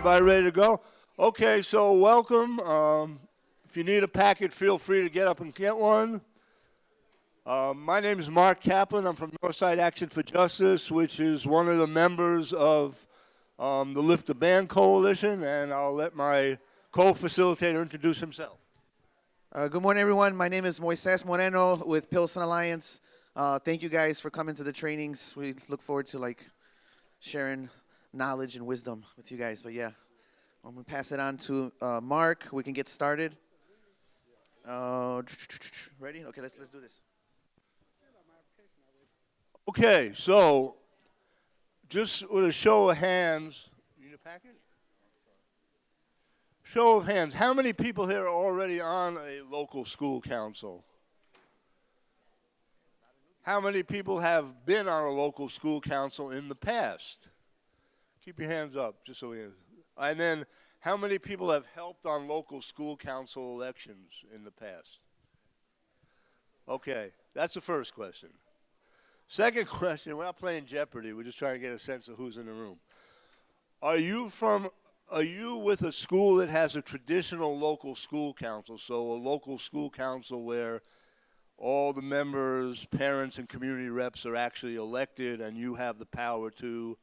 Everybody ready to go? Okay, so welcome. If you need a packet, feel free to get up and get one. My name is Mark Kaplan. I'm from Northside Action for Justice, which is one of the members of the Lift the Ban Coalition, and I'll let my co-facilitator introduce himself. Good morning, everyone. My name is Moises Moreno with Pilsen Alliance. Thank you guys for coming to the trainings. We look forward to sharing knowledge and wisdom with you guys. But yeah, I'm gonna pass it on to Mark. We can get started. Ready? Okay, let's do this. Okay, so just with a show of hands, you need a packet? Show of hands, how many people here are already on a local school council? How many people have been on a local school council in the past? Keep your hands up, just so we. And then, how many people have helped on local school council elections in the past? Okay, that's the first question. Second question, we're not playing Jeopardy, we're just trying to get a sense of who's in the room. Are you with a school that has a traditional local school council, so a local school council where all the members, parents, and community reps are actually elected and you have the power to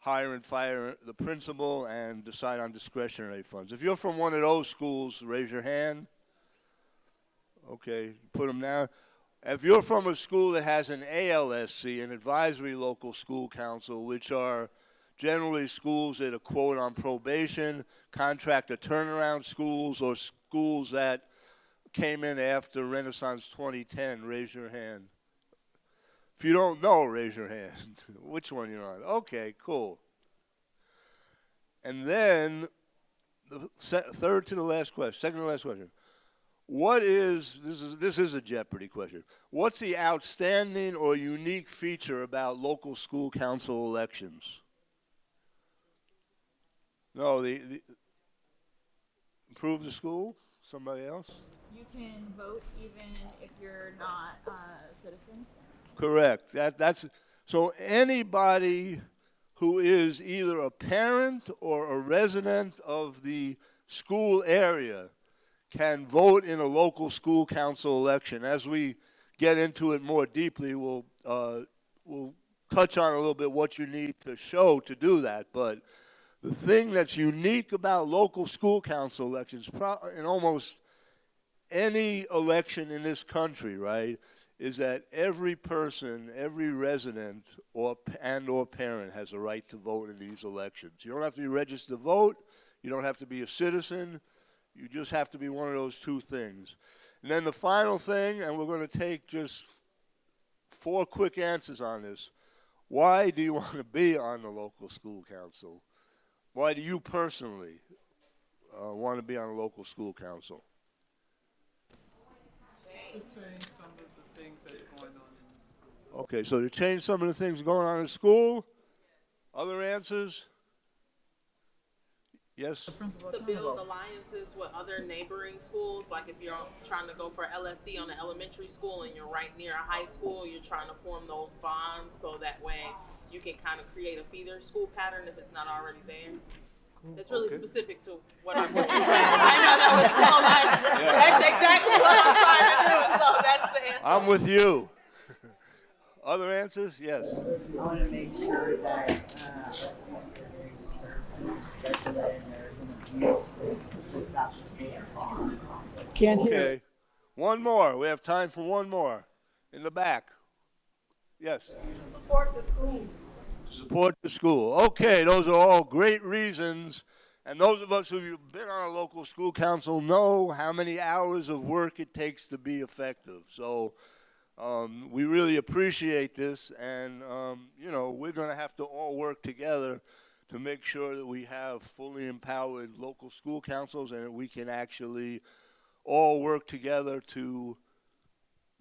hire and fire the principal and decide on discretionary funds? If you're from one of those schools, raise your hand. Okay, put them down. If you're from a school that has an ALSC, an advisory local school council, which are generally schools that are, quote, on probation, contract or turnaround schools, or schools that came in after Renaissance 2010, raise your hand. If you don't know, raise your hand. Which one you're on? Okay, cool. And then the third to the last question, second to the last question. This is a Jeopardy question. What's the outstanding or unique feature about local school council elections? No, the improve the school? Somebody else? You can vote even if you're not a citizen. Correct. That's so anybody who is either a parent or a resident of the school area can vote in a local school council election. As we get into it more deeply, we'll touch on a little bit what you need to show to do that. But the thing that's unique about local school council elections, in almost any election in this country, right, is that every person, every resident or parent has a right to vote in these elections. You don't have to be registered to vote. You don't have to be a citizen. You just have to be one of those two things. And then the final thing, and we're going to take just 4 quick answers on this. Why do you want to be on the local school council? Why do you personally want to be on a local school council? To change some of the things that's going on in the school. Okay, so to change some of the things going on in school. Other answers? Yes? To build alliances with other neighboring schools, like if you're trying to go for LSC on an elementary school and you're right near a high school, you're trying to form those bonds so that way you can kind of create a feeder school pattern if it's not already there. It's really specific to what I'm doing. I know that was so much. Yeah. That's exactly what I'm trying to do, so that's the answer. I'm with you. Other answers? Yes. I want to make sure that residents are getting services, especially when there's an abuse, just not just being wrong. Can't hear. Okay. One more. We have time for one more. In the back. Yes. Support the school. Support the school. Okay, those are all great reasons. And those of us who've been on a local school council know how many hours of work it takes to be effective. So we really appreciate this. And, we're going to have to all work together to make sure that we have fully empowered local school councils and that we can actually all work together to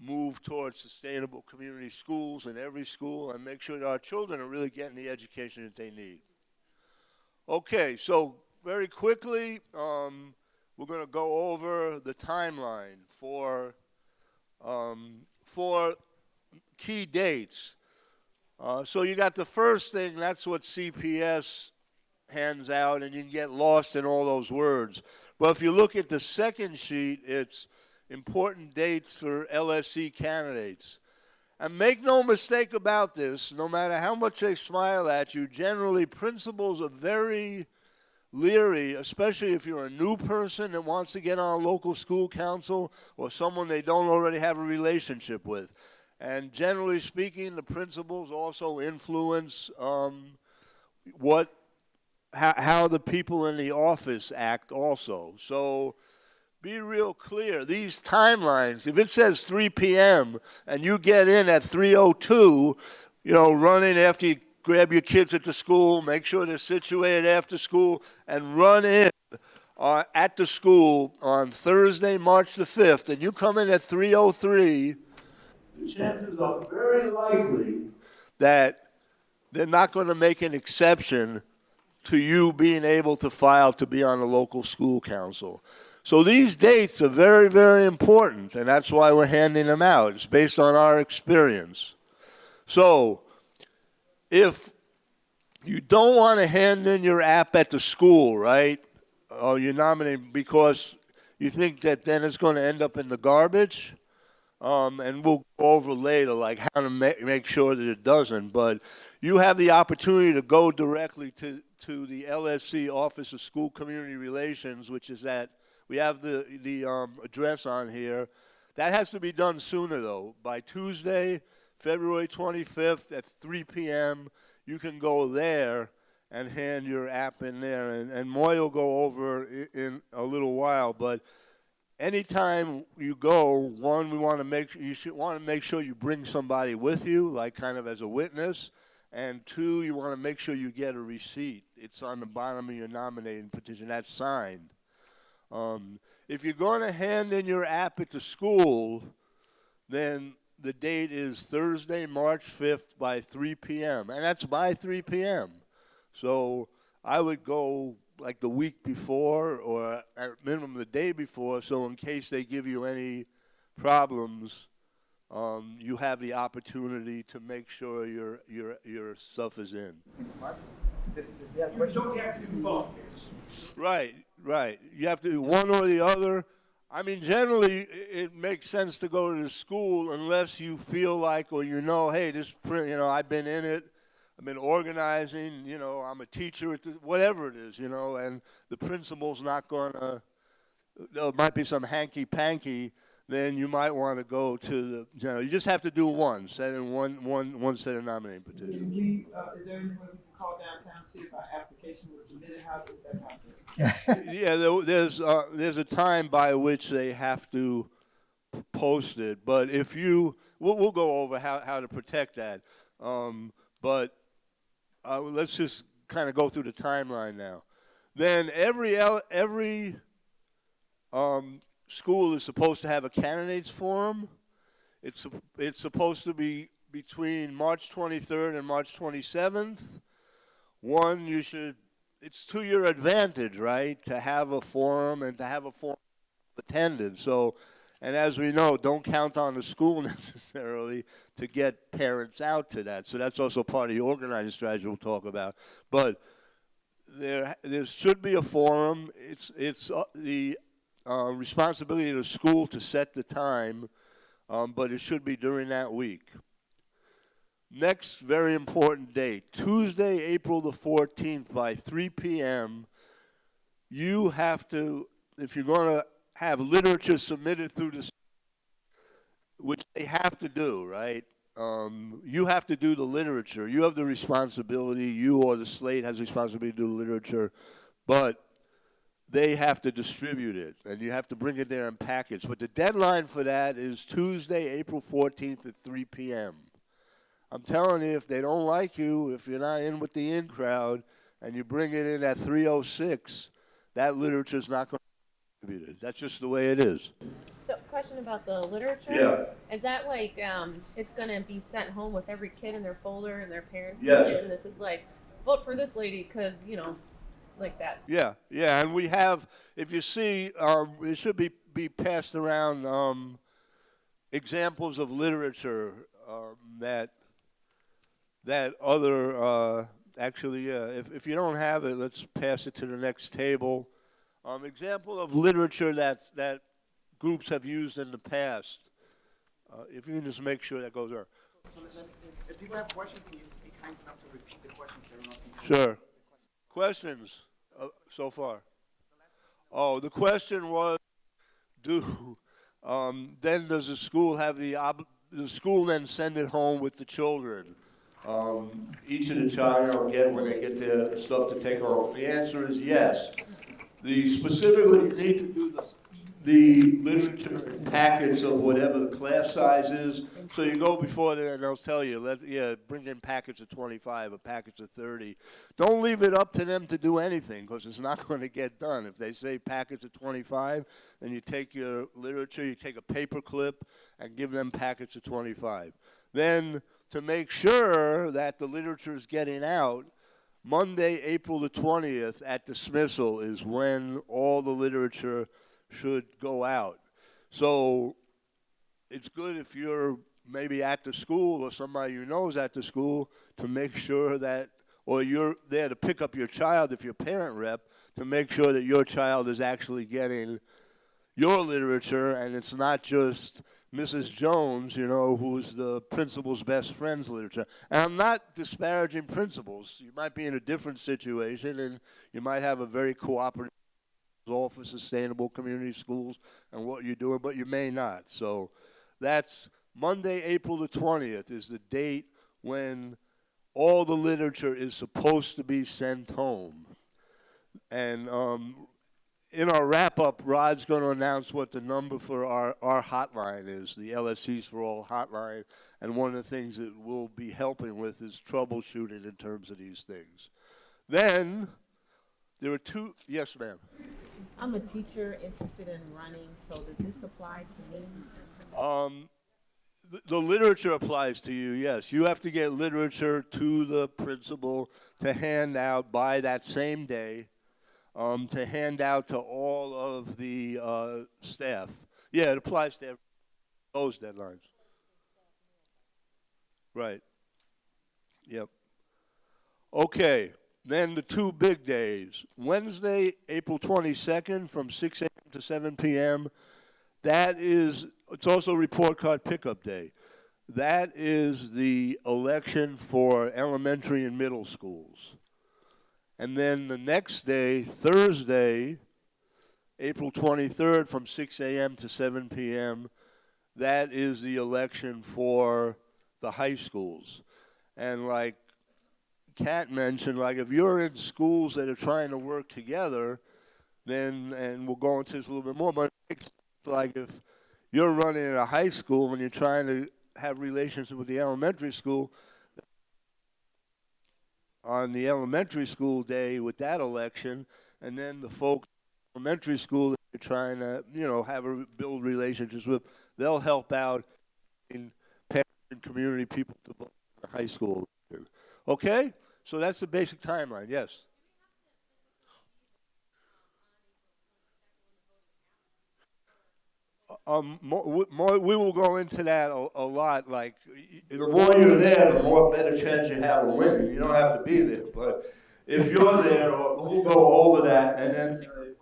move towards sustainable community schools in every school and make sure that our children are really getting the education that they need. Okay, so very quickly, we're going to go over the timeline for key dates. So you got the first thing, that's what CPS hands out, and you can get lost in all those words. But if you look at the second sheet, it's important dates for LSC candidates. And make no mistake about this, no matter how much they smile at you, generally principals are very leery, especially if you're a new person that wants to get on a local school council or someone they don't already have a relationship with. And generally speaking, the principals also influence how the people in the office act also. So be real clear. These timelines, if it says 3 p.m. and you get in at 3:02, run in after you grab your kids at the school, make sure they're situated after school, and run in at the school on Thursday, March the 5th, and you come in at 3:03, the chances are very likely that they're not going to make an exception to you being able to file to be on the local school council. So these dates are very, very important, and that's why we're handing them out. It's based on our experience. So if you don't want to hand in your app at the school, right, or you're nominating because you think that then it's going to end up in the garbage, and we'll go over later like how to make sure that it doesn't, but you have the opportunity to go directly to the LSC Office of School Community Relations, which is we have the address on here. That has to be done sooner, though. By Tuesday, February 25th at 3 p.m., you can go there and hand your app in there. And Moy will go over in a little while. But anytime you go, one, you should want to make sure you bring somebody with you, like kind of as a witness. And two, you want to make sure you get a receipt. It's on the bottom of your nominating petition. That's signed. If you're going to hand in your app at the school, then the date is Thursday, March 5th by 3 p.m. And that's by 3 p.m. So I would go like the week before or at minimum the day before, so in case they give you any problems, you have the opportunity to make sure your stuff is in. You don't have to do both. Right. You have to do one or the other. I mean, generally, it makes sense to go to the school unless you feel like, or hey, I've been in it, I've been organizing, I'm a teacher, whatever it is, and the principal's not going to, there might be some hanky-panky, then you might want to go to you just have to do one set in one set of nominating petitions. Is there any way we can call downtown, see if our application was submitted? How is that process? Yeah, there's a time by which they have to post it, but if we'll go over how to protect that. But let's just kind of go through the timeline now. Then every school is supposed to have a candidates forum. It's supposed to be between March 23rd and March 27th. It's to your advantage, right, to have a forum and to have a forum attended. So, and as we know, don't count on the school necessarily to get parents out to that. So that's also part of the organizing strategy we'll talk about. But there should be a forum. It's the responsibility of the school to set the time, but it should be during that week. Next very important date, Tuesday, April the 14th by 3 p.m., you have to, if you're going to have literature submitted through the, which they have to do, right? You have to do the literature. You have the responsibility, you or the slate has the responsibility to do the literature, but they have to distribute it, and you have to bring it there in packets. But the deadline for that is Tuesday, April 14th at 3 p.m. I'm telling you, if they don't like you, if you're not in with the in crowd, and you bring it in at 3:06, that literature is not going to be distributed. That's just the way it is. So, question about the literature. Yeah. Is that like it's going to be sent home with every kid in their folder and their parents? Yes. And this is like, vote for this lady because like that. Yeah, and we have, if you see, it should be passed around examples of literature that other Actually, yeah. If you don't have it, let's pass it to the next table. Example of literature that groups have used in the past. If you can just make sure that goes there. So if people have questions, can you be kind enough to repeat the questions so everyone else can hear? Sure. Questions so far? Oh, the question was, then does the school have the school then send it home with the children? Each of the child get when they get their stuff to take home. The answer is yes. Specifically, you need to do the literature and packets of whatever the class size is. So you go before there and they'll tell you, bring in packets of 25 or packets of 30. Don't leave it up to them to do anything because it's not going to get done. If they say packets of 25, then you take your literature, you take a paper clip and give them packets of 25. Then to make sure that the literature is getting out, Monday, April the 20th at dismissal is when all the literature should go out. So it's good if you're maybe at the school or somebody you know is at the school to make sure that, or you're there to pick up your child if you're parent rep, to make sure that your child is actually getting your literature and it's not just Mrs. Jones, who's the principal's best friend's literature. And I'm not disparaging principals. You might be in a different situation and you might have a very cooperative all for sustainable community schools and what you're doing, but you may not. So that's Monday, April the 20th is the date when all the literature is supposed to be sent home. And in our wrap-up, Rod's going to announce what the number for our hotline is, the LSCs for All hotline, and one of the things that we'll be helping with is troubleshooting in terms of these things. Then, there are two, yes, ma'am. I'm a teacher interested in running, so does this apply to me? The literature applies to you, yes. You have to get literature to the principal to hand out by that same day, to hand out to all of the staff. Yeah, it applies to those deadlines. Right. Yep. Okay. Then the two big days. Wednesday, April 22nd from 6 a.m. to 7 p.m. It's also report card pickup day. That is the election for elementary and middle schools. And then the next day, Thursday, April 23rd from 6 a.m. to 7 p.m., that is the election for the high schools. And like Kat mentioned, like if you're in schools that are trying to work together, then, and we'll go into this a little bit more, but it's like if you're running in a high school and you're trying to have relations with the elementary school, on the elementary school day with that election, and then the folks in elementary school that you're trying to, build relationships with, they'll help out in parents and community people to vote in the high school. Okay? So that's the basic timeline, yes. We will go into that a lot. Like, the more you're there, the more better chance you have of winning. You don't have to be there, but if you're there, we'll go over that. And then the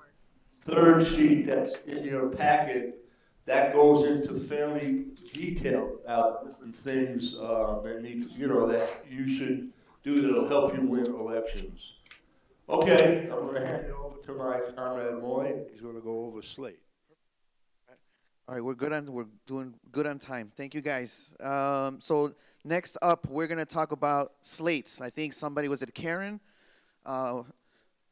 third sheet that's in your packet, that goes into fairly detailed about different things that you should do that'll help you win elections. Okay, I'm going to hand it over to my comrade Moy. He's going to go over slate. All right, we're doing good on time. Thank you, guys. So next up, we're gonna talk about slates. I think somebody was it Karen?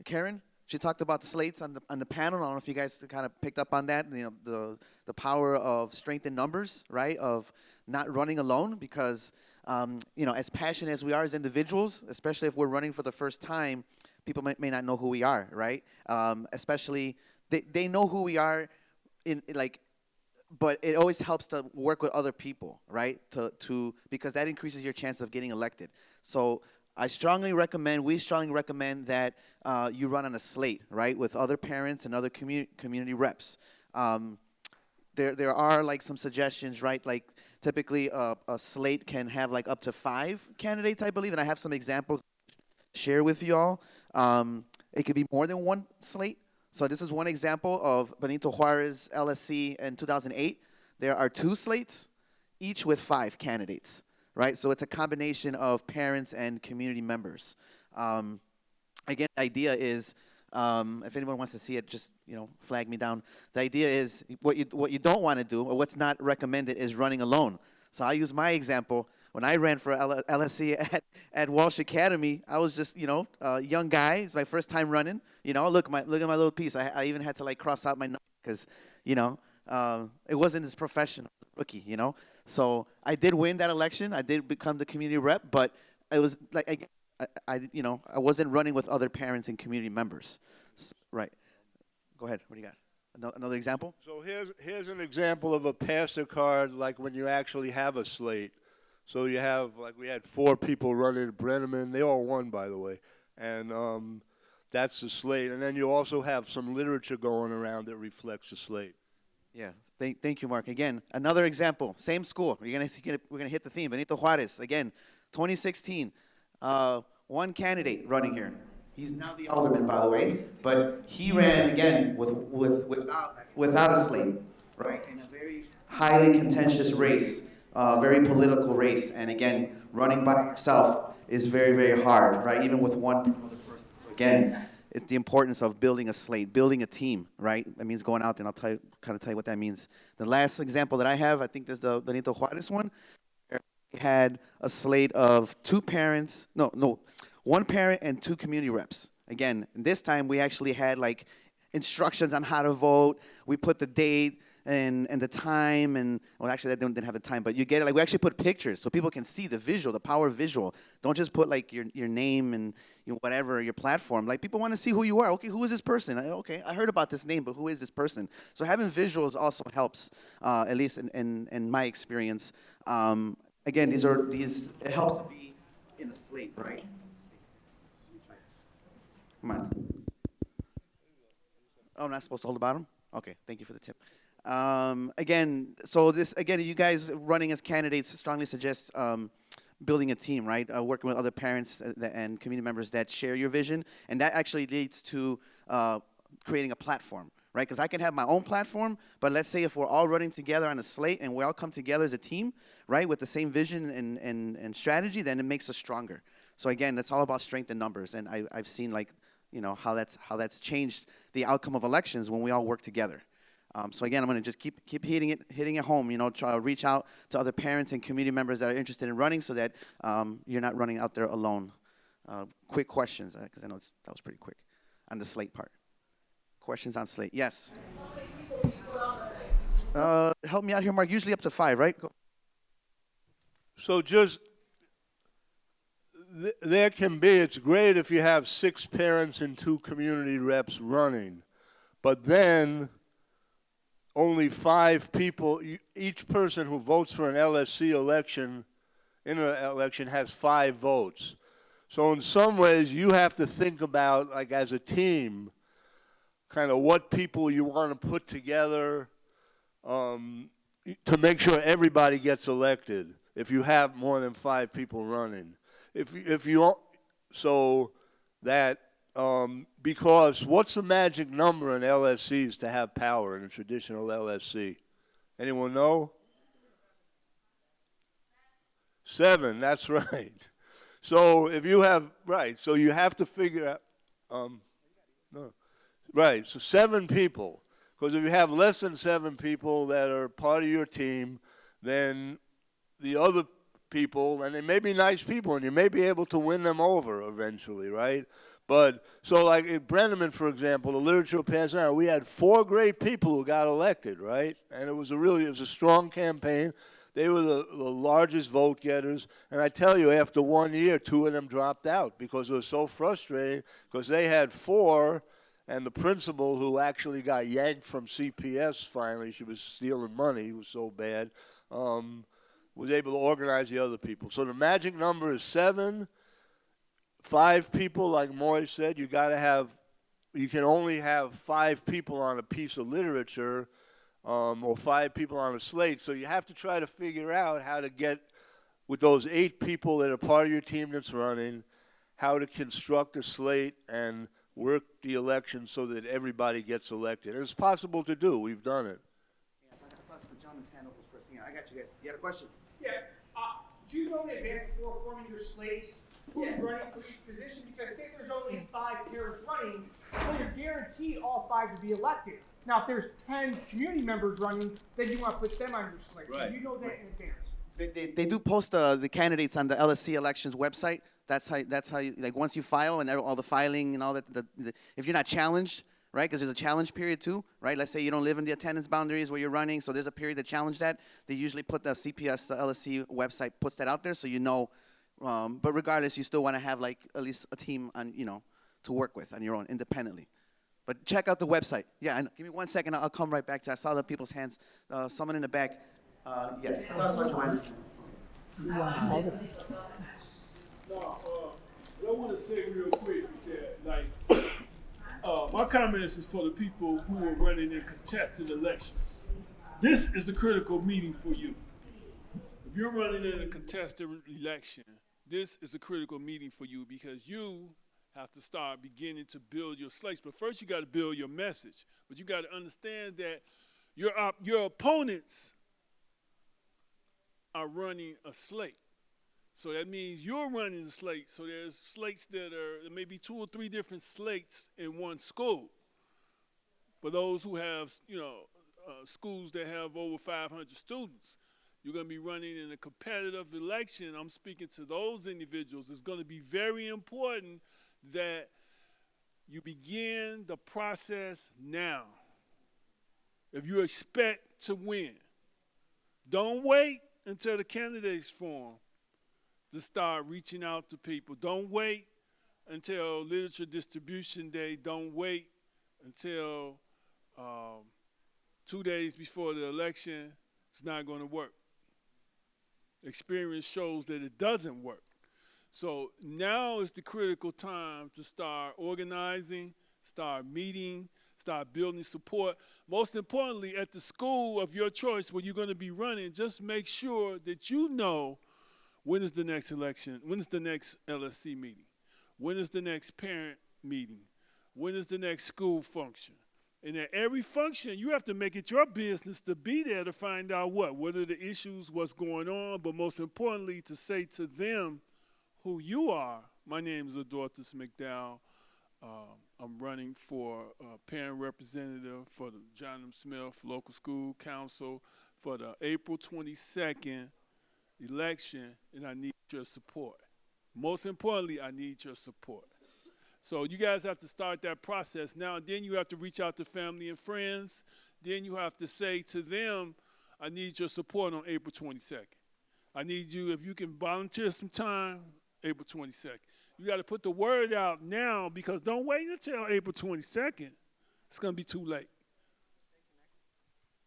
Karen? She talked about the slates on the panel. I don't know if you guys kind of picked up on that. The power of strength in numbers, right? Of not running alone, because as passionate as we are as individuals, especially if we're running for the first time, people may not know who we are, right? Especially they know who we are but it always helps to work with other people, right? Because that increases your chance of getting elected. So we strongly recommend that you run on a slate, right, with other parents and other community reps. There are like some suggestions, right? Like typically a slate can have like up to 5 candidates, I believe, and I have some examples share with you all. It could be more than one slate. So this is one example of Benito Juarez LSC in 2008. There are 2 slates, each with 5 candidates, right? So it's a combination of parents and community members. Again, the idea is, if anyone wants to see it, just flag me down. The idea is what you don't want to do, or what's not recommended, is running alone. So I use my example. When I ran for LSC at Walsh Academy, I was just a young guy. It's my first time running. Look at my little piece. I even had to like cross out my number because it wasn't as professional, rookie. So I did win that election. I did become the community rep, but it was like I wasn't running with other parents and community members. Right. Go ahead. What do you got? Another example? So here's an example of a passer card, like when you actually have a slate. So you have, like, we had 4 people running at Brenneman. They all won, by the way. And that's the slate. And then you also have some literature going around that reflects the slate. Yeah. Thank you, Mark. Again, another example. Same school. We're gonna hit the theme. Benito Juarez. Again, 2016. One candidate running here. He's now the alderman, by the way. But he ran again without a slate, right? In a very highly contentious race. Very political race, and again, running by yourself is very, very hard, right? Even with one other person. So again, it's the importance of building a slate, building a team, right? That means going out there, and I'll kind of tell you what that means. The last example that I have, I think there's the Benito Juarez one. We had a slate of 2 parents, no, 1 parent and 2 community reps. Again, this time we actually had like instructions on how to vote. We put the date and the time, and well, actually that didn't have the time, but you get it. Like, we actually put pictures so people can see the visual, the power of visual. Don't just put like your name and whatever, your platform. Like, people want to see who you are. Okay, who is this person? Okay, I heard about this name, but who is this person? So having visuals also helps, at least in my experience. Again, it helps to be in a slate, right? Come on. Oh, I'm not supposed to hold the bottom? Okay, thank you for the tip. Again, you guys running as candidates strongly suggest building a team, right? Working with other parents and community members that share your vision, and that actually leads to creating a platform, right? Because I can have my own platform, but let's say if we're all running together on a slate and we all come together as a team, right, with the same vision and strategy, then it makes us stronger. So again, that's all about strength in numbers, and I've seen how that's changed the outcome of elections when we all work together. So again, I'm going to just keep hitting it home. Try to reach out to other parents and community members that are interested in running, so that you're not running out there alone. Quick questions, because I know that was pretty quick on the slate part. Questions on slate? Yes. Help me out here, Mark. Usually up to 5, right? Go. So just there can be. It's great if you have 6 parents and 2 community reps running, but then only 5 people, each person who votes for an LSC election, in an election, has 5 votes. So in some ways, you have to think about, like, as a team, kind of what people you want to put together to make sure everybody gets elected if you have more than 5 people running. Because what's the magic number in LSCs to have power in a traditional LSC? Anyone know? 7, that's right. So if you have, right, so you have to figure out, right, so 7 people. Because if you have less than 7 people that are part of your team, then the other people, and they may be nice people, and you may be able to win them over eventually, right? But, so like in Brenneman, for example, the literature passed out, we had 4 great people who got elected, right? And it was a strong campaign. They were the largest vote getters. And I tell you, after 1 year, 2 of them dropped out because it was so frustrating, because they had 4, and the principal, who actually got yanked from CPS finally, she was stealing money, it was so bad, was able to organize the other people. So the magic number is 7. 5 people, like Moy said, you can only have 5 people on a piece of literature, or 5 people on a slate. So you have to try to figure out how to get, with those 8 people that are part of your team that's running, how to construct a slate and work the election so that everybody gets elected. It's possible to do. We've done it. Yeah, I thought the gentleman's hand up was first. Hang on, I got you guys. You had a question? Yeah, do you know in advance before forming your slates who's running for each position? Because say there's only 5 parents running, well, you're guaranteed all 5 to be elected. Now, if there's 10 community members running, then you want to put them on your slate. Right. So you know that in advance. They do post the candidates on the LSC elections website. That's how you, like, once you file and all the filing and all that, if you're not challenged, right, because there's a challenge period too, right? Let's say you don't live in the attendance boundaries where you're running, so there's a period to challenge that. They usually put the CPS, the LSC website puts that out there so you know, but regardless, you still want to have like at least a team on, to work with on your own independently. But check out the website. Yeah, give me 1 second, I'll come right back to that. I saw the people's hands. Someone in the back. Yes, I thought I saw Joanna. No, what I want to say real quick is that, my comments is for the people who are running in contested elections. This is a critical meeting for you. If you're running in a contested election, this is a critical meeting for you because you have to start beginning to build your slates. But first, you got to build your message. But you got to understand that your opponents are running a slate. So that means you're running a slate. So there's slates that are maybe 2 or 3 different slates in one school. For those who have, schools that have over 500 students, you're going to be running in a competitive election. I'm speaking to those individuals. It's going to be very important that you begin the process now. If you expect to win, don't wait until the candidates form to start reaching out to people. Don't wait until literature distribution day. Don't wait until 2 days before the election. It's not going to work. Experience shows that it doesn't work. So now is the critical time to start organizing, start meeting, start building support. Most importantly, at the school of your choice where you're going to be running, just make sure that you know when is the next election, when is the next LSC meeting, when is the next parent meeting, when is the next school function. And at every function, you have to make it your business to be there to find out what are the issues, what's going on, but most importantly, to say to them who you are. My name is Adortus McDowell. I'm running for parent representative for the John M. Smith Local School Council for the April 22nd election, and I need your support. Most importantly, I need your support. So you guys have to start that process now, and then you have to reach out to family and friends. Then you have to say to them, I need your support on April 22nd. I need you, if you can volunteer some time, April 22nd. You got to put the word out now because don't wait until April 22nd. It's going to be too late.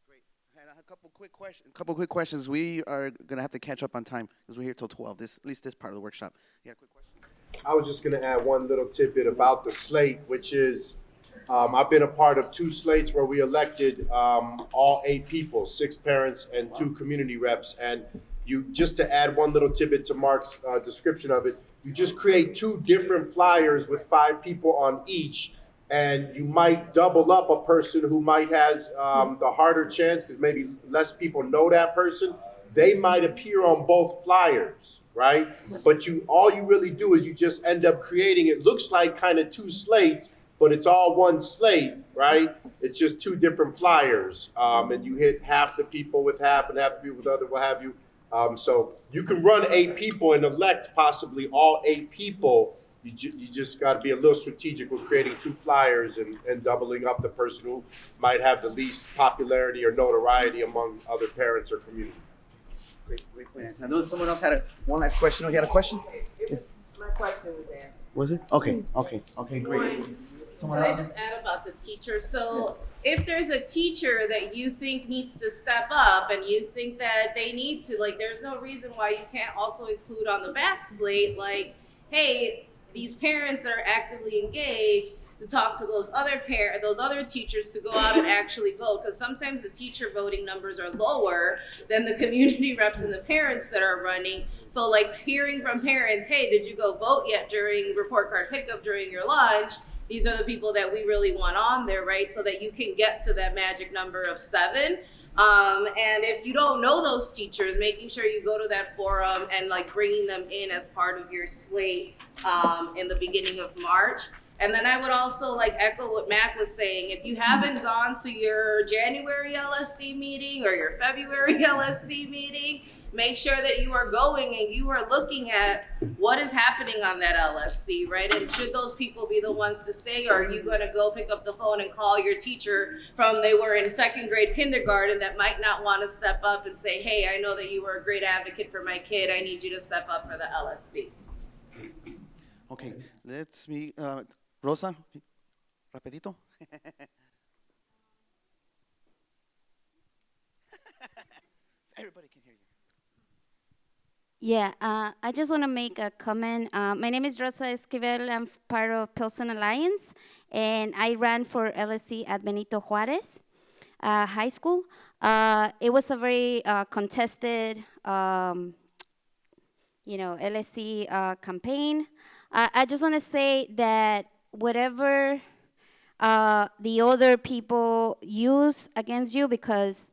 Great. I had a couple quick questions. We are going to have to catch up on time because we're here till 12, at least this part of the workshop. You got a quick question? I was just going to add one little tidbit about the slate, which is I've been a part of 2 slates where we elected all 8 people, 6 parents and 2 community reps. And you, just to add one little tidbit to Mark's description of it, you just create 2 different flyers with 5 people on each, and you might double up a person who might has the harder chance because maybe less people know that person. They might appear on both flyers, right? But all you really do is you just end up creating, it looks like kind of 2 slates, but it's all one slate, right? It's just 2 different flyers. And you hit half the people with half and half the people with the other, what have you. So you can run 8 people and elect possibly all 8 people. You just got to be a little strategic with creating 2 flyers and doubling up the person who might have the least popularity or notoriety among other parents or community. Great answer. I know someone else had one last question. Oh, you had a question? My question was answered. Was it? Okay, great. Someone Can I else? just add about the teacher? So if there's a teacher that you think needs to step up and you think that they need to, like, there's no reason why you can't also include on the back slate, like, hey, these parents are actively engaged. to talk to those other teachers to go out and actually vote, because sometimes the teacher voting numbers are lower than the community reps and the parents that are running. So like hearing from parents, hey, did you go vote yet during report card pickup during your lunch? These are the people that we really want on there, right? So that you can get to that magic number of 7. And if you don't know those teachers, making sure you go to that forum and like bringing them in as part of your slate in the beginning of March. And then I would also like echo what Mac was saying. If you haven't gone to your January LSC meeting or your February LSC meeting, make sure that you are going and you are looking at what is happening on that LSC, right? And should those people be the ones to stay, or are you going to go pick up the phone and call your teacher from they were in 2nd grade kindergarten that might not want to step up and say, hey, I know that you were a great advocate for my kid. I need you to step up for the LSC. Okay, let's meet Rosa, rapidito. Everybody can hear you. Yeah, I just want to make a comment. My name is Rosa Esquivel. I'm part of Pilsen Alliance, and I ran for LSC at Benito Juarez High School. It was a very contested, LSC campaign. I just want to say that whatever the other people use against you, because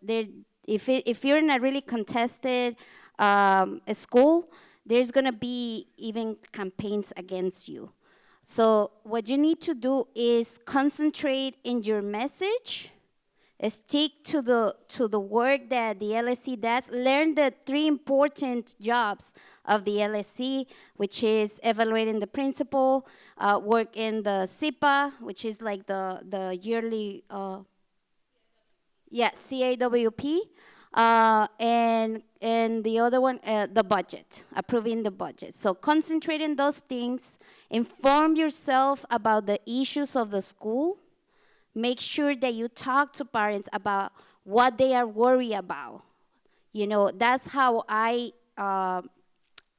if you're in a really contested school, there's going to be even campaigns against you. So what you need to do is concentrate in your message, stick to the work that the LSC does, learn the 3 important jobs of the LSC, which is evaluating the principal, work in the CIPA, which is like the yearly, CAWP, and the other one, the budget, approving the budget. So concentrate on those things, inform yourself about the issues of the school, make sure that you talk to parents about what they are worried about. That's how I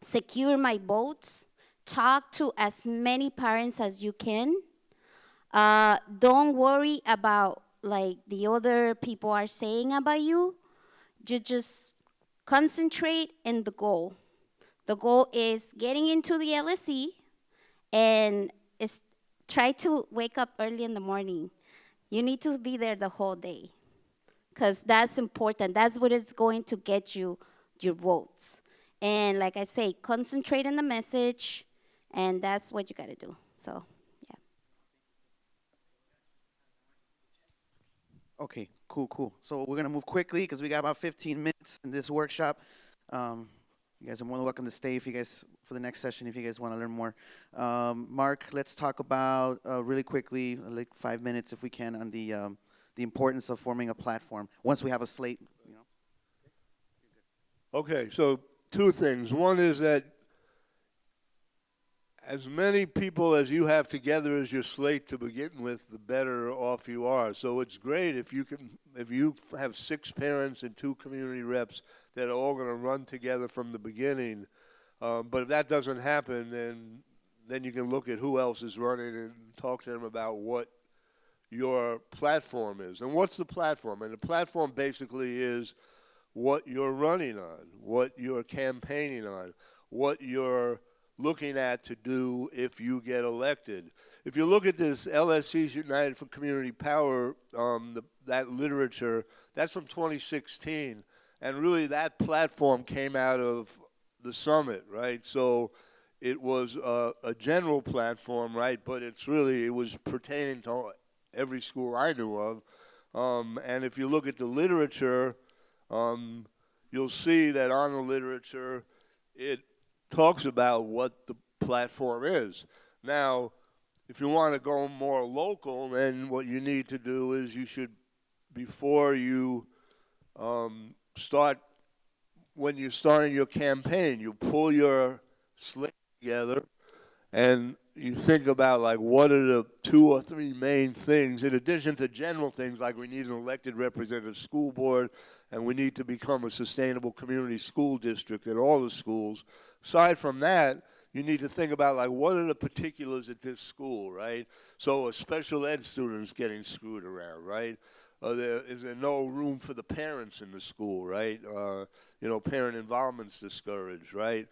secure my votes. Talk to as many parents as you can. Don't worry about like the other people are saying about you. You just concentrate in the goal. The goal is getting into the LSC and try to wake up early in the morning. You need to be there the whole day because that's important. That's what is going to get you your votes. And like I say, concentrate on the message, and that's what you got to do. So, yeah. Okay, cool. So we're going to move quickly because we got about 15 minutes in this workshop. You guys are more than welcome to stay for the next session if you guys want to learn more. Mark, let's talk about really quickly, like 5 minutes if we can, on the importance of forming a platform once we have a slate. Okay, so 2 things. One is that as many people as you have together as your slate to begin with, the better off you are. So it's great if you have 6 parents and 2 community reps that are all going to run together from the beginning. But if that doesn't happen, then you can look at who else is running and talk to them about what your platform is. And what's the platform? And the platform basically is what you're running on, what you're campaigning on, what you're looking at to do if you get elected. If you look at this LSC's United for Community Power, that literature, that's from 2016. And really that platform came out of the summit, right? So it was a general platform, right? But it was pertaining to every school I knew of. And if you look at the literature, you'll see that on the literature, it talks about what the platform is. Now, if you want to go more local, then what you need to do is you should, before you when you're starting your campaign, you pull your slate together and you think about like what are the 2 or 3 main things in addition to general things like we need an elected representative school board and we need to become a sustainable community school district at all the schools. Aside from that, you need to think about, like, what are the particulars at this school, right? So a special ed student's getting screwed around, right? Is there no room for the parents in the school, right? Parent involvement's discouraged, right?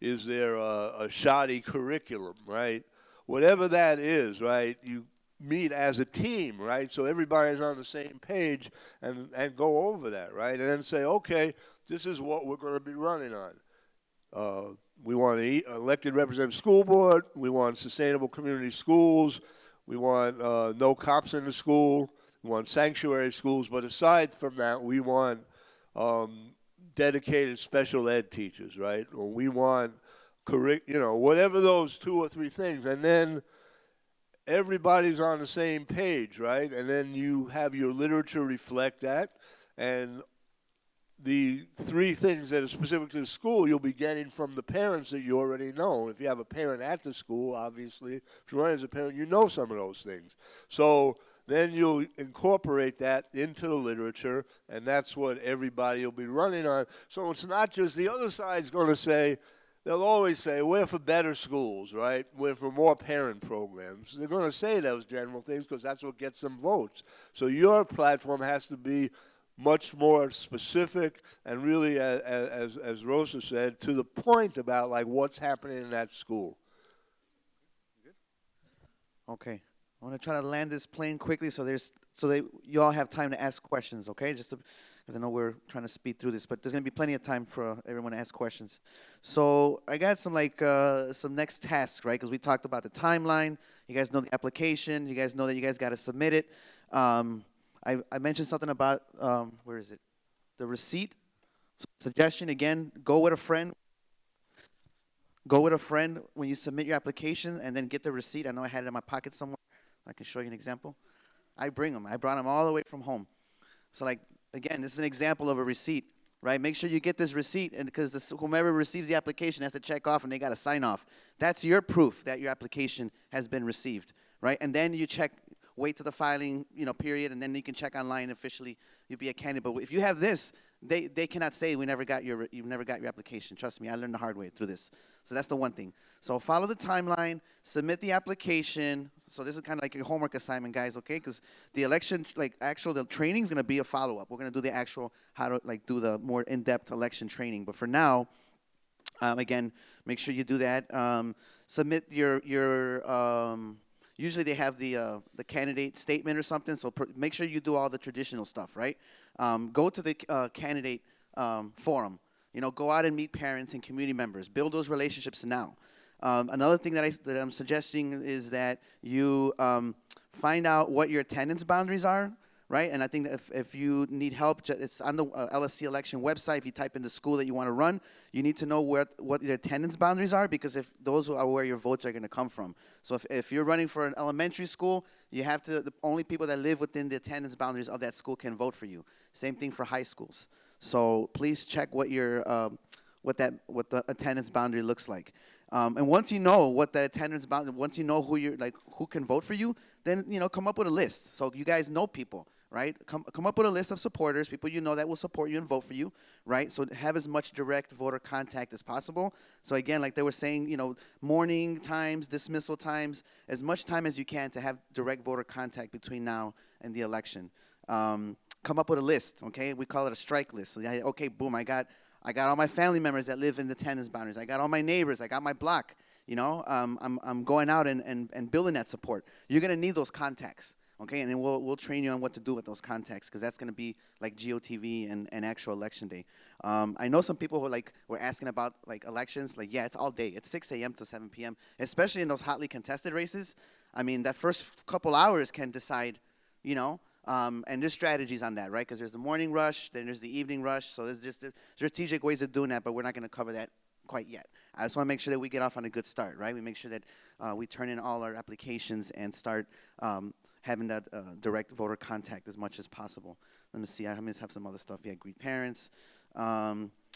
Is there a shoddy curriculum, right? Whatever that is, right, you meet as a team, right? So everybody's on the same page and go over that, right? And then say, okay, this is what we're going to be running on. We want an elected representative school board. We want sustainable community schools. We want no cops in the school. We want sanctuary schools. But aside from that, we want dedicated special ed teachers, right? Or we want, whatever those 2 or 3 things. And then everybody's on the same page, right? And then you have your literature reflect that. And the 3 things that are specific to the school, you'll be getting from the parents that you already know. If you have a parent at the school, obviously, if you run as a parent, you know some of those things. So then you'll incorporate that into the literature, and that's what everybody will be running on. So it's not just the other side's going to say, they'll always say, we're for better schools, right? We're for more parent programs. They're going to say those general things because that's what gets them votes. So your platform has to be much more specific and really, as Rosa said, to the point about, like, what's happening in that school. Okay. I want to try to land this plane quickly so that you all have time to ask questions, okay? Just because I know we're trying to speed through this, but there's going to be plenty of time for everyone to ask questions. So I got some next tasks, right? Because we talked about the timeline. You guys know the application. You guys know that you guys got to submit it. I mentioned something about, where is it? The receipt. So suggestion, again, go with a friend. Go with a friend when you submit your application and then get the receipt. I know I had it in my pocket somewhere. I can show you an example. I bring them. I brought them all the way from home. So, like, again, this is an example of a receipt, right? Make sure you get this receipt, and because whomever receives the application has to check off, and they got to sign off. That's your proof that your application has been received, right? And then you check, wait to the filing, period, and then you can check online officially. You'll be a candidate. But if you have this, they cannot say you never got your application. Trust me, I learned the hard way through this. So that's the one thing. So follow the timeline, submit the application. So this is kind of like your homework assignment, guys, okay? Because the election, the training is going to be a follow-up. We're going to do the actual, how to, do the more in-depth election training. But for now, again, make sure you do that. Submit your usually they have the candidate statement or something, so make sure you do all the traditional stuff, right? Go to the candidate forum. Go out and meet parents and community members. Build those relationships now. Another thing that I'm suggesting is that you find out what your attendance boundaries are, right? And I think that if you need help, it's on the LSC election website. If you type in the school that you want to run, you need to know what your attendance boundaries are, because if those are where your votes are going to come from. So if you're running for an elementary school, you have to, the only people that live within the attendance boundaries of that school can vote for you. Same thing for high schools. So please check what what the attendance boundary looks like. And once you know what the attendance boundary, once you know who can vote for you, then come up with a list. So you guys know people, right? Come up with a list of supporters, people that will support you and vote for you, right? So have as much direct voter contact as possible. So again, like they were saying, morning times, dismissal times, as much time as you can to have direct voter contact between now and the election. Come up with a list, okay? We call it a strike list. So, okay, boom, I got all my family members that live in the attendance boundaries. I got all my neighbors. I got my block. I'm going out and building that support. You're gonna need those contacts, okay? And then we'll train you on what to do with those contacts, because that's gonna be like GOTV and actual election day. I know some people who were asking about elections. Yeah, it's all day. It's 6 a.m. to 7 p.m. Especially in those hotly contested races. I mean, that first couple hours can decide, and there's strategies on that, right? Because there's the morning rush, then there's the evening rush. So there's just strategic ways of doing that, but we're not going to cover that quite yet. I just want to make sure that we get off on a good start, right? We make sure that we turn in all our applications and start having that direct voter contact as much as possible. Let me see. I have some other stuff. Yeah, greet parents.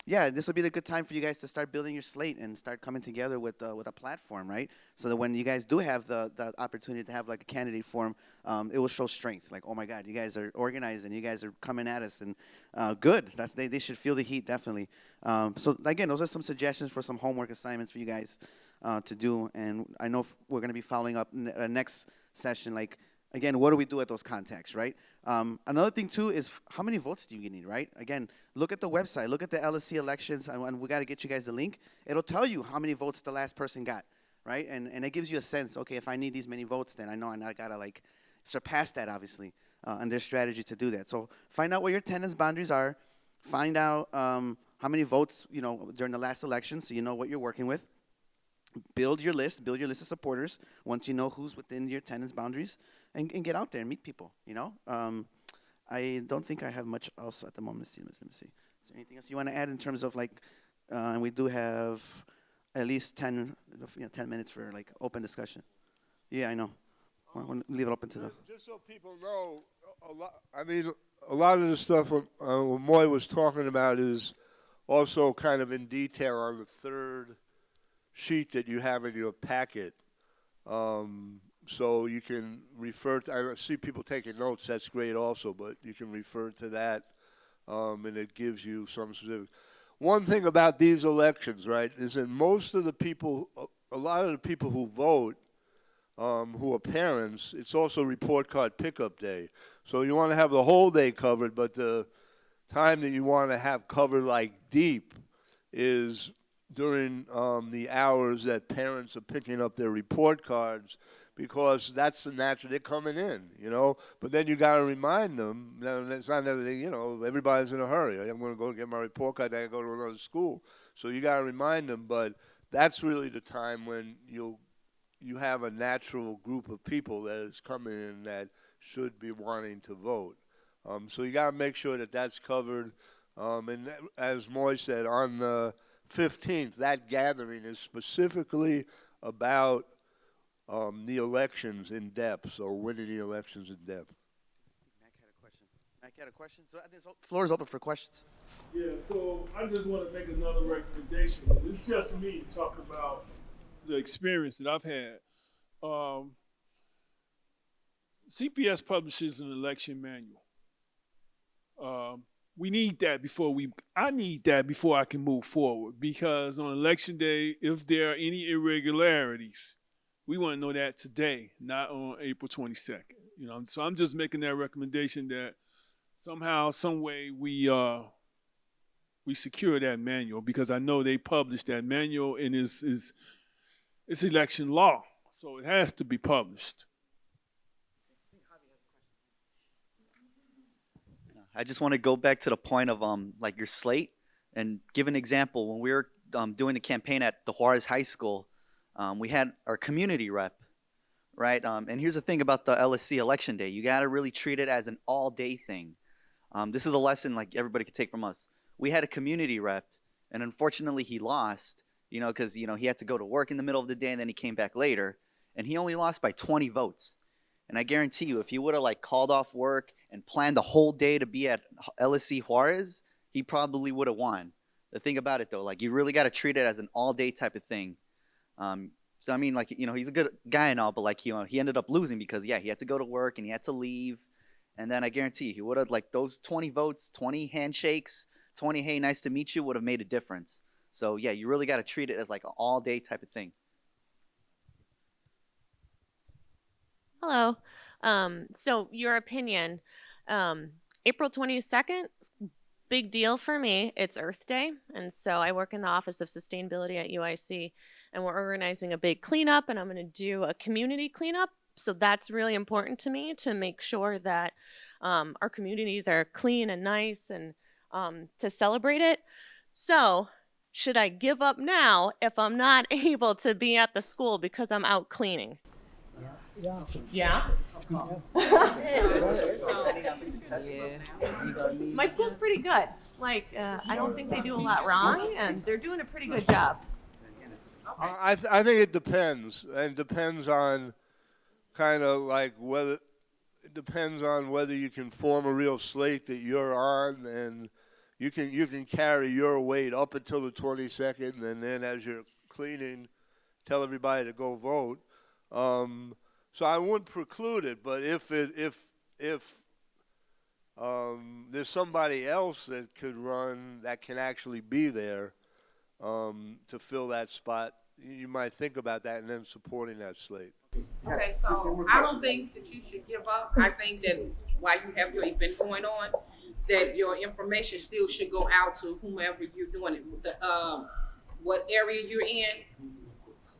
yeah, this will be the good time for you guys to start building your slate and start coming together with a platform, right? So that when you guys do have the opportunity to have like a candidate forum, it will show strength. Like, oh my God, you guys are organized and you guys are coming at us, and good. They should feel the heat, definitely. So again, those are some suggestions for some homework assignments for you guys to do. And I know we're going to be following up next session, like, again, what do we do at those contacts, right? Another thing, too, is how many votes do you need, right? Again, look at the website. Look at the LSC elections, and we got to get you guys the link. It'll tell you how many votes the last person got, right? And it gives you a sense, okay, if I need these many votes, then I know I got to, like, surpass that, obviously, and there's strategy to do that. So find out what your attendance boundaries are. Find out how many votes, during the last election, so you know what you're working with. Build your list of supporters once you know who's within your attendance boundaries, and get out there and meet people, I don't think I have much else at the moment. Let me see. Is there anything else you want to add in terms of, like, and we do have at least 10 minutes for, like, open discussion. Yeah, I know. I want to leave it open to them. Just so people know, a lot of the stuff what Moy was talking about is also kind of in detail on the third sheet that you have in your packet. So you can refer to, I see people taking notes, that's great also, but you can refer to that, and it gives you some specific. One thing about these elections, right, is that most of the people, a lot of the people who vote, who are parents, it's also report card pickup day. So you want to have the whole day covered, but the time that you want to have covered, like, deep is during the hours that parents are picking up their report cards, because that's the natural, they're coming in, But then you got to remind them, it's not everything, everybody's in a hurry. I'm going to go get my report card, I got to go to another school. So you got to remind them, but that's really the time when you have a natural group of people that is coming in that should be wanting to vote. So you got to make sure that that's covered. And as Moy said, on the 15th, that gathering is specifically about the elections in depth, so winning the elections in depth. Mac had a question. So I think the floor is open for questions. Yeah, so I just want to make another recommendation. It's just me talking about the experience that I've had. CPS publishes an election manual. We need that I need that before I can move forward, because on election day, if there are any irregularities, we want to know that today, not on April 22nd. So I'm just making that recommendation that somehow, some way, we secure that manual, because I know they published that manual, and it's election law, so it has to be published. I just want to go back to the point of like your slate, and give an example. When we were doing the campaign at the Juarez High School, we had our community rep, right? And here's the thing about the LSC election day. You got to really treat it as an all-day thing. This is a lesson like everybody could take from us. We had a community rep, and unfortunately he lost, because, he had to go to work in the middle of the day, and then he came back later, and he only lost by 20 votes. And I guarantee you, if he would have, like, called off work and planned the whole day to be at LSC Juarez, he probably would have won. The thing about it, though, like, you really got to treat it as an all-day type of thing. So, I mean, like, he's a good guy and all, but, like, he ended up losing because, he had to go to work and he had to leave. And then I guarantee you, he would have, like, those 20 votes, 20 handshakes, 20, hey, nice to meet you, would have made a difference. So, yeah, you really got to treat it as, like, an all-day type of thing. Hello. So your opinion, April 22nd, big deal for me. It's Earth Day. And so I work in the Office of Sustainability at UIC, and we're organizing a big cleanup, and I'm going to do a community cleanup. So that's really important to me, to make sure that our communities are clean and nice, and to celebrate it. So should I give up now if I'm not able to be at the school because I'm out cleaning? Yeah? My school's pretty good. Like, I don't think they do a lot wrong, and they're doing a pretty good job. I think it depends. And it depends on kind of like whether, it depends on whether you can form a real slate that you're on, and, you can carry your weight up until the 22nd, and then as you're cleaning, tell everybody to go vote. So I wouldn't preclude it, but if there's somebody else that could run that can actually be there to fill that spot, you might think about that and then supporting that slate. Okay, so I don't think that you should give up. I think that while you have your event going on, that your information still should go out to whomever you're doing it with. What area you're in,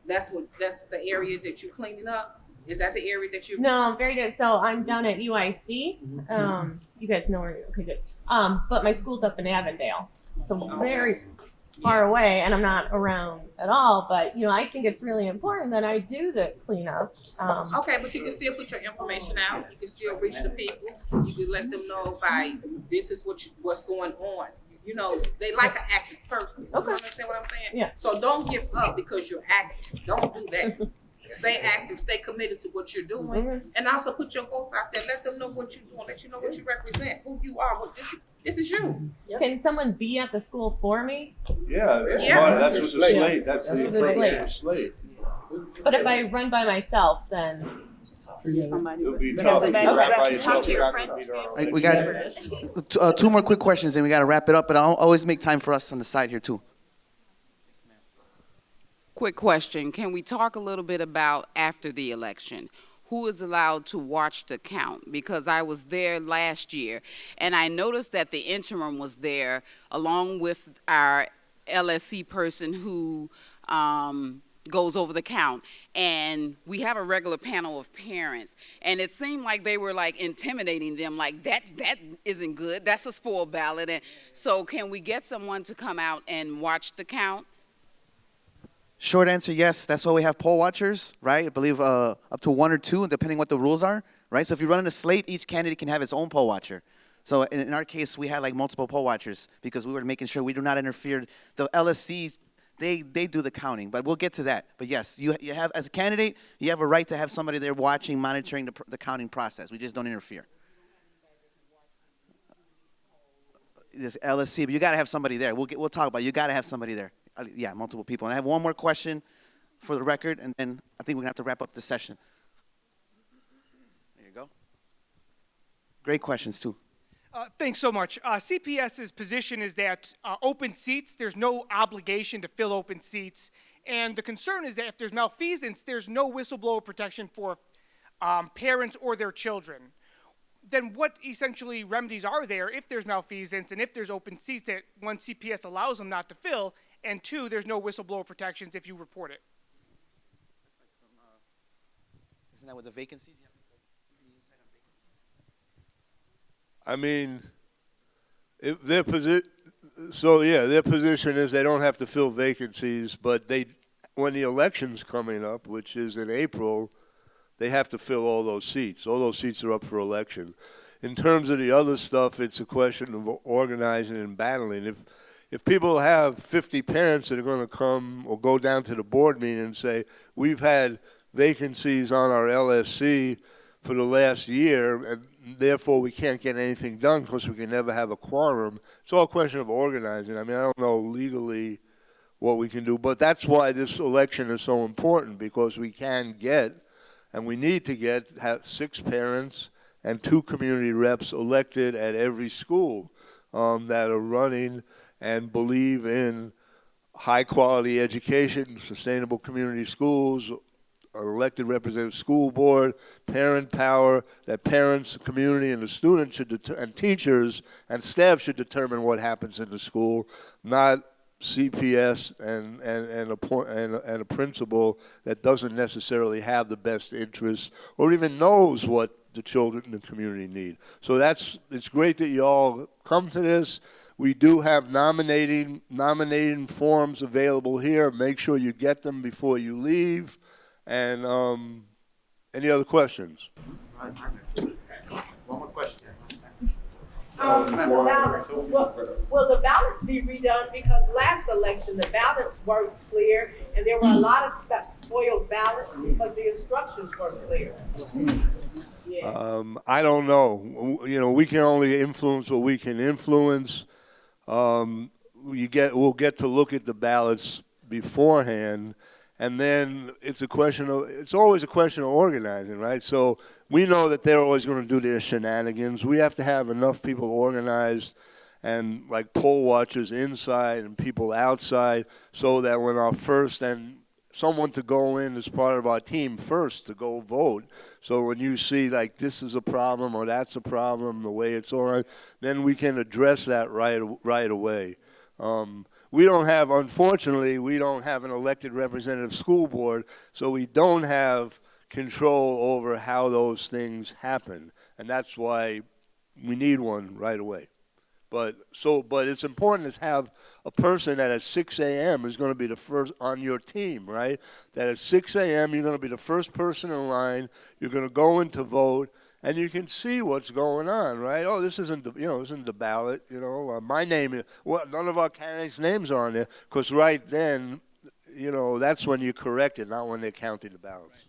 that's the area that you're cleaning up. Is that the area that you? No, very good. So I'm down at UIC. You guys know where? Okay, good. But my school's up in Avondale, so very far away, and I'm not around at all. But I think it's really important that I do the cleanup. Okay, but you can still put your information out. You can still reach the people. You can let them know by this is what's going on. They like an active person. Okay. You understand what I'm saying? Yeah. So don't give up because you're active. Don't do that. Stay active, stay committed to what you're doing, and also put your voice out there. Let them know what you're doing. Let you know what you represent, who you are. This is you. Can someone be at the school for me? Yeah, that's what the slate. That's the slate. But if I run by myself, then It'll be Because tough. if You you rap by talk yourself, to you your got friends, to be family, We got neighbors. two more quick questions and we got to wrap it up, but I'll always make time for us on the side here too. Quick question. Can we talk a little bit about after the election? Who is allowed to watch the count? Because I was there last year, and I noticed that the interim was there along with our LSC person who goes over the count. And we have a regular panel of parents, and it seemed like they were like intimidating them, like that isn't good. That's a spoiled ballot. And so can we get someone to come out and watch the count? Short answer, yes. That's why we have poll watchers, right? I believe up to 1 or 2, depending what the rules are, right? So if you're running a slate, each candidate can have its own poll watcher. So in our case, we had like multiple poll watchers because we were making sure we do not interfere. The LSCs, they do the counting, but we'll get to that. But yes, you have, as a candidate, you have a right to have somebody there watching, monitoring the counting process. We just don't interfere. This LSC, but you got to have somebody there. We'll talk about it. You got to have somebody there. Yeah, multiple people. And I have one more question for the record, and then I think we're going to have to wrap up the session. There you go. Great questions, too. Thanks so much. CPS's position is that open seats, there's no obligation to fill open seats. And the concern is that if there's malfeasance, there's no whistleblower protection for parents or their children. Then what essentially remedies are there if there's malfeasance and if there's open seats that one, CPS allows them not to fill, and 2, there's no whistleblower protections if you report it? Isn't that with the vacancies? I mean, if their position is they don't have to fill vacancies, but when the election's coming up, which is in April, they have to fill all those seats. All those seats are up for election. In terms of the other stuff, it's a question of organizing and battling. If people have 50 parents that are going to come or go down to the board meeting and say, we've had vacancies on our LSC for the last year, and therefore we can't get anything done because we can never have a quorum, it's all a question of organizing. I mean, I don't know legally what we can do, but that's why this election is so important, because we can get, and we need to have 6 parents and 2 community reps elected at every school that are running and believe in high-quality education, sustainable community schools, an elected representative school board, parent power, that parents, the community, and the students and teachers and staff should determine what happens in the school, not CPS and a principal that doesn't necessarily have the best interests or even knows what the children in the community need. So it's great that you all come to this. We do have nominating forms available here. Make sure you get them before you leave. And any other questions? One more question. The ballots. Will the ballots be redone? Because last election, the ballots weren't clear, and there were a lot of spoiled ballots because the instructions weren't clear. I don't know. We can only influence what we can influence. we'll get to look at the ballots beforehand, and then it's always a question of organizing, right? So we know that they're always going to do their shenanigans. We have to have enough people organized and like poll watchers inside and people outside, so that when our first and someone to go in as part of our team first to go vote. So when you see like this is a problem or that's a problem, the way it's on, then we can address that right away. Unfortunately, we don't have an elected representative school board, so we don't have control over how those things happen, and that's why we need one right away. But it's important to have a person that at 6 a.m. is going to be the first on your team, right? That at 6 a.m. you're going to be the first person in line. You're going to go in to vote, and you can see what's going on, right? Oh, this isn't the ballot. My name is none of our candidates' names are on there, because right then, that's when you correct it, not when they're counting the ballots.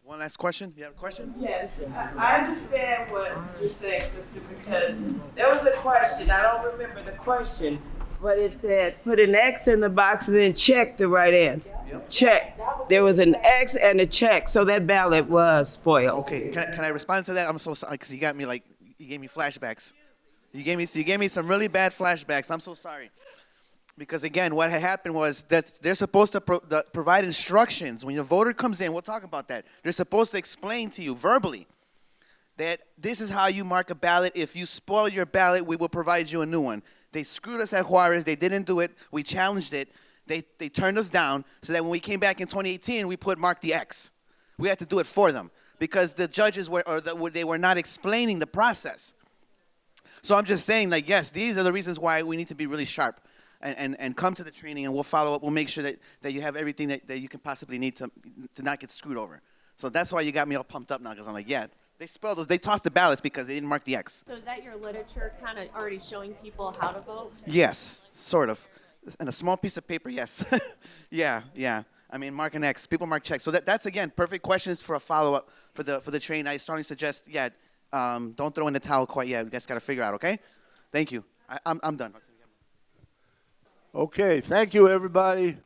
One last question. You have a question? Yes, I understand what you're saying, sister, because there was a question, I don't remember the question, but it said, put an X in the box and then check the right answer. Yep. Check. There was an X and a check, so that ballot was spoiled. Okay, can I respond to that? I'm so sorry, because you gave me flashbacks. You gave me some really bad flashbacks. I'm so sorry. Because again, what had happened was that they're supposed to provide instructions. When your voter comes in, we'll talk about that. They're supposed to explain to you verbally that this is how you mark a ballot. If you spoil your ballot, we will provide you a new one. They screwed us at Juarez. They didn't do it. We challenged it. They turned us down, so that when we came back in 2018, we mark the X. We had to do it for them because the judges they were not explaining the process. So I'm just saying, like, yes, these are the reasons why we need to be really sharp. And come to the training, and we'll follow up. We'll make sure that you have everything that you can possibly need to not get screwed over. So that's why you got me all pumped up now, because I'm like, yeah, they spelled those. They tossed the ballots because they didn't mark the X. So is that your literature kind of already showing people how to vote? Yes, sort of. And a small piece of paper, yes. yeah. I mean, mark an X. People mark checks. So that's, again, perfect questions for a follow-up for the training. I strongly suggest, don't throw in the towel quite yet. You guys got to figure out, okay? Thank you. I'm done. Okay, thank you, everybody.